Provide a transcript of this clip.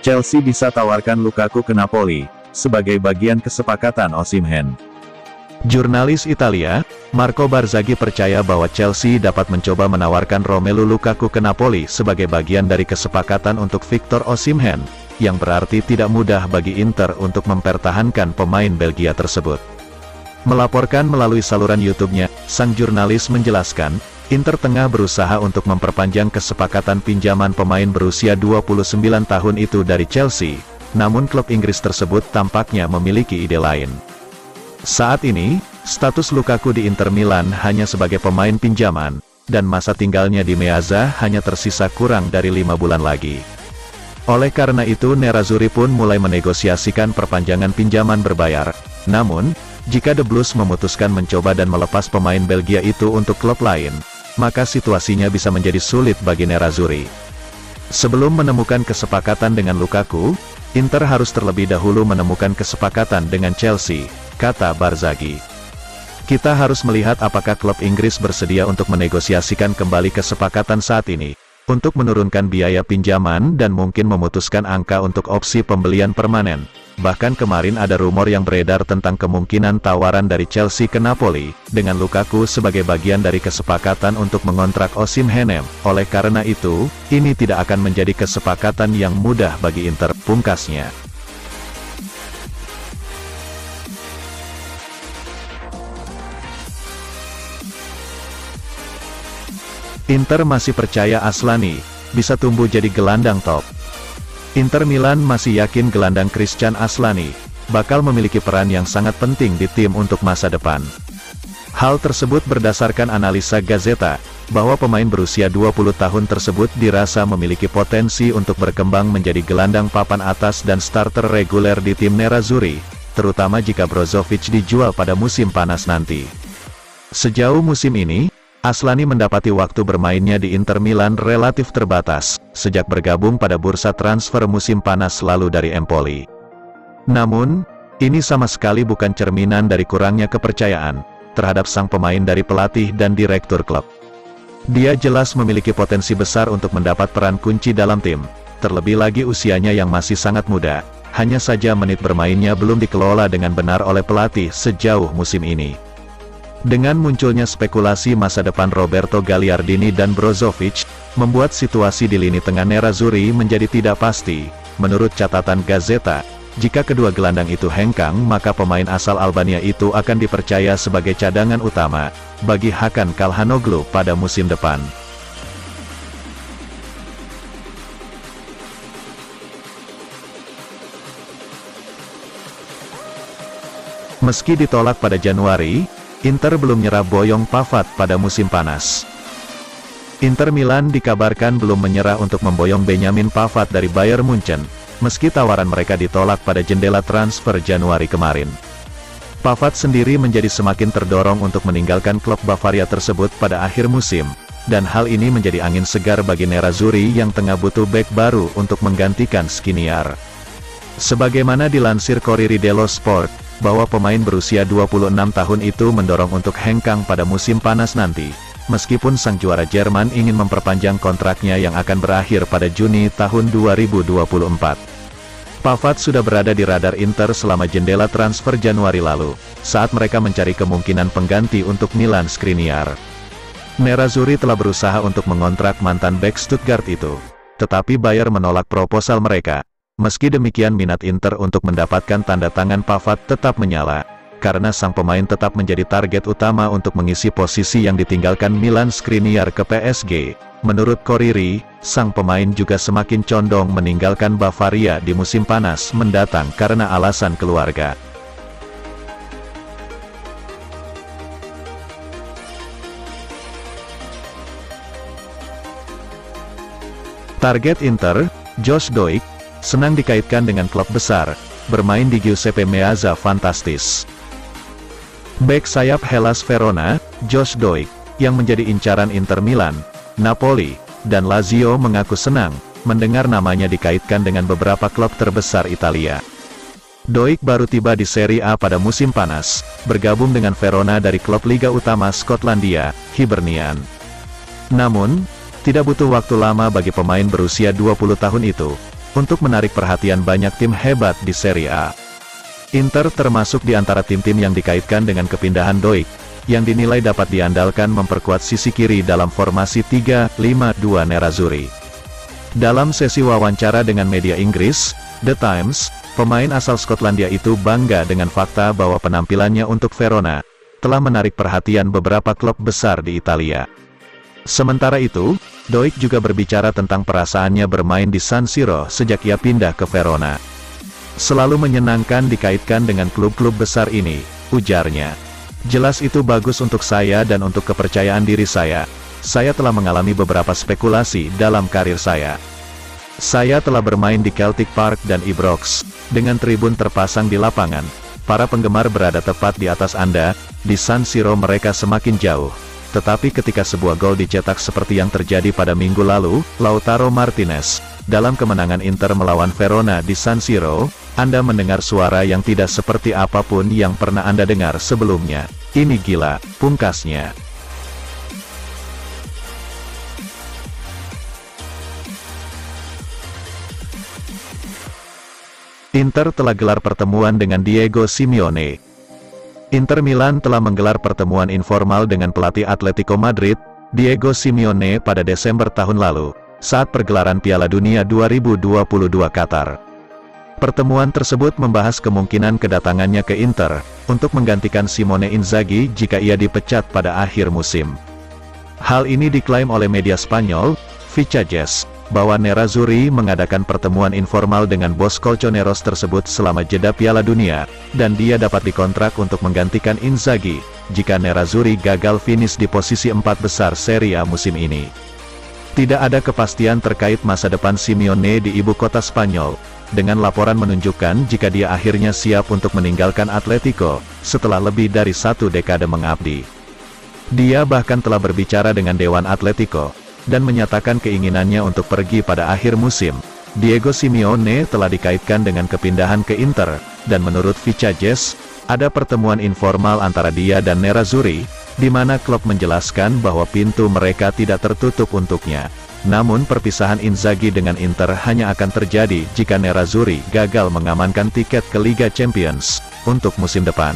Chelsea bisa tawarkan Lukaku ke Napoli, sebagai bagian kesepakatan Osimhen. Jurnalis Italia, Marco Barzaghi percaya bahwa Chelsea dapat mencoba menawarkan Romelu Lukaku ke Napoli sebagai bagian dari kesepakatan untuk Victor Osimhen, yang berarti tidak mudah bagi Inter untuk mempertahankan pemain Belgia tersebut. Melaporkan melalui saluran YouTube-nya, sang jurnalis menjelaskan, Inter tengah berusaha untuk memperpanjang kesepakatan pinjaman pemain berusia 29 tahun itu dari Chelsea, namun klub Inggris tersebut tampaknya memiliki ide lain. Saat ini, status Lukaku di Inter Milan hanya sebagai pemain pinjaman, dan masa tinggalnya di Meazza hanya tersisa kurang dari 5 bulan lagi. Oleh karena itu Nerazzurri pun mulai menegosiasikan perpanjangan pinjaman berbayar, namun, jika The Blues memutuskan mencoba dan melepas pemain Belgia itu untuk klub lain, maka situasinya bisa menjadi sulit bagi Nerazzurri. Sebelum menemukan kesepakatan dengan Lukaku, Inter harus terlebih dahulu menemukan kesepakatan dengan Chelsea, kata Barzaghi. Kita harus melihat apakah klub Inggris bersedia untuk menegosiasikan kembali kesepakatan saat ini, untuk menurunkan biaya pinjaman dan mungkin memutuskan angka untuk opsi pembelian permanen. Bahkan kemarin ada rumor yang beredar tentang kemungkinan tawaran dari Chelsea ke Napoli, dengan Lukaku sebagai bagian dari kesepakatan untuk mengontrak Osimhen. Oleh karena itu, ini tidak akan menjadi kesepakatan yang mudah bagi Inter, pungkasnya. Inter masih percaya Aslani bisa tumbuh jadi gelandang top. Inter Milan masih yakin gelandang Christian Aslani bakal memiliki peran yang sangat penting di tim untuk masa depan. Hal tersebut berdasarkan analisa Gazzetta, bahwa pemain berusia 20 tahun tersebut dirasa memiliki potensi untuk berkembang menjadi gelandang papan atas dan starter reguler di tim Nerazzurri, terutama jika Brozovic dijual pada musim panas nanti. Sejauh musim ini, Aslani mendapati waktu bermainnya di Inter Milan relatif terbatas, sejak bergabung pada bursa transfer musim panas lalu dari Empoli. Namun, ini sama sekali bukan cerminan dari kurangnya kepercayaan terhadap sang pemain dari pelatih dan direktur klub. Dia jelas memiliki potensi besar untuk mendapat peran kunci dalam tim, terlebih lagi usianya yang masih sangat muda, hanya saja menit bermainnya belum dikelola dengan benar oleh pelatih sejauh musim ini. Dengan munculnya spekulasi masa depan Roberto Gagliardini dan Brozovic, membuat situasi di lini tengah Nerazzurri menjadi tidak pasti. Menurut catatan Gazzetta, jika kedua gelandang itu hengkang maka pemain asal Albania itu akan dipercaya sebagai cadangan utama bagi Hakan Calhanoglu pada musim depan. Meski ditolak pada Januari, Inter belum nyerah boyong Pavard pada musim panas. Inter Milan dikabarkan belum menyerah untuk memboyong Benjamin Pavard dari Bayern Munchen, meski tawaran mereka ditolak pada jendela transfer Januari kemarin. Pavard sendiri menjadi semakin terdorong untuk meninggalkan klub Bavaria tersebut pada akhir musim, dan hal ini menjadi angin segar bagi Nerazzurri yang tengah butuh bek baru untuk menggantikan Skriniar. Sebagaimana dilansir Corriere dello Sport, bahwa pemain berusia 26 tahun itu mendorong untuk hengkang pada musim panas nanti, meskipun sang juara Jerman ingin memperpanjang kontraknya yang akan berakhir pada Juni tahun 2024. Pavard sudah berada di radar Inter selama jendela transfer Januari lalu, saat mereka mencari kemungkinan pengganti untuk Milan Skriniar. Nerazzurri telah berusaha untuk mengontrak mantan bek Stuttgart itu, tetapi Bayern menolak proposal mereka. Meski demikian minat Inter untuk mendapatkan tanda tangan Pavard tetap menyala, karena sang pemain tetap menjadi target utama untuk mengisi posisi yang ditinggalkan Milan Skriniar ke PSG. Menurut Corriere, sang pemain juga semakin condong meninggalkan Bavaria di musim panas mendatang karena alasan keluarga. Target Inter, Josh Doig, senang dikaitkan dengan klub besar, bermain di Giuseppe Meazza fantastis. Bek sayap Hellas Verona, Josh Doig, yang menjadi incaran Inter Milan, Napoli, dan Lazio mengaku senang mendengar namanya dikaitkan dengan beberapa klub terbesar Italia. Doik baru tiba di Serie A pada musim panas, bergabung dengan Verona dari klub Liga Utama Skotlandia, Hibernian. Namun, tidak butuh waktu lama bagi pemain berusia 20 tahun itu, untuk menarik perhatian banyak tim hebat di Serie A. Inter termasuk di antara tim-tim yang dikaitkan dengan kepindahan Doik, yang dinilai dapat diandalkan memperkuat sisi kiri dalam formasi 3-5-2 Nerazzurri. Dalam sesi wawancara dengan media Inggris, The Times, pemain asal Skotlandia itu bangga dengan fakta bahwa penampilannya untuk Verona telah menarik perhatian beberapa klub besar di Italia. Sementara itu, Doik juga berbicara tentang perasaannya bermain di San Siro sejak ia pindah ke Verona. Selalu menyenangkan dikaitkan dengan klub-klub besar ini, ujarnya. Jelas itu bagus untuk saya dan untuk kepercayaan diri saya. Saya telah mengalami beberapa spekulasi dalam karir saya. Saya telah bermain di Celtic Park dan Ibrox, dengan tribun terpasang di lapangan. Para penggemar berada tepat di atas Anda, di San Siro mereka semakin jauh. Tetapi ketika sebuah gol dicetak seperti yang terjadi pada minggu lalu, Lautaro Martinez, dalam kemenangan Inter melawan Verona di San Siro, Anda mendengar suara yang tidak seperti apapun yang pernah Anda dengar sebelumnya. Ini gila, pungkasnya. Inter telah gelar pertemuan dengan Diego Simeone. Inter Milan telah menggelar pertemuan informal dengan pelatih Atletico Madrid, Diego Simeone pada Desember tahun lalu, saat pergelaran Piala Dunia 2022 Qatar. Pertemuan tersebut membahas kemungkinan kedatangannya ke Inter, untuk menggantikan Simone Inzaghi jika ia dipecat pada akhir musim. Hal ini diklaim oleh media Spanyol, Fichajes, bahwa Nerazzurri mengadakan pertemuan informal dengan bos Colchoneros tersebut selama jeda Piala Dunia, dan dia dapat dikontrak untuk menggantikan Inzaghi, jika Nerazzurri gagal finish di posisi 4 besar Serie A musim ini. Tidak ada kepastian terkait masa depan Simeone di ibu kota Spanyol, dengan laporan menunjukkan jika dia akhirnya siap untuk meninggalkan Atletico, setelah lebih dari 1 dekade mengabdi. Dia bahkan telah berbicara dengan Dewan Atletico, dan menyatakan keinginannya untuk pergi pada akhir musim. Diego Simeone telah dikaitkan dengan kepindahan ke Inter, dan menurut Fichajes, ada pertemuan informal antara dia dan Nerazzurri, di mana klub menjelaskan bahwa pintu mereka tidak tertutup untuknya. Namun perpisahan Inzaghi dengan Inter hanya akan terjadi jika Nerazzurri gagal mengamankan tiket ke Liga Champions untuk musim depan.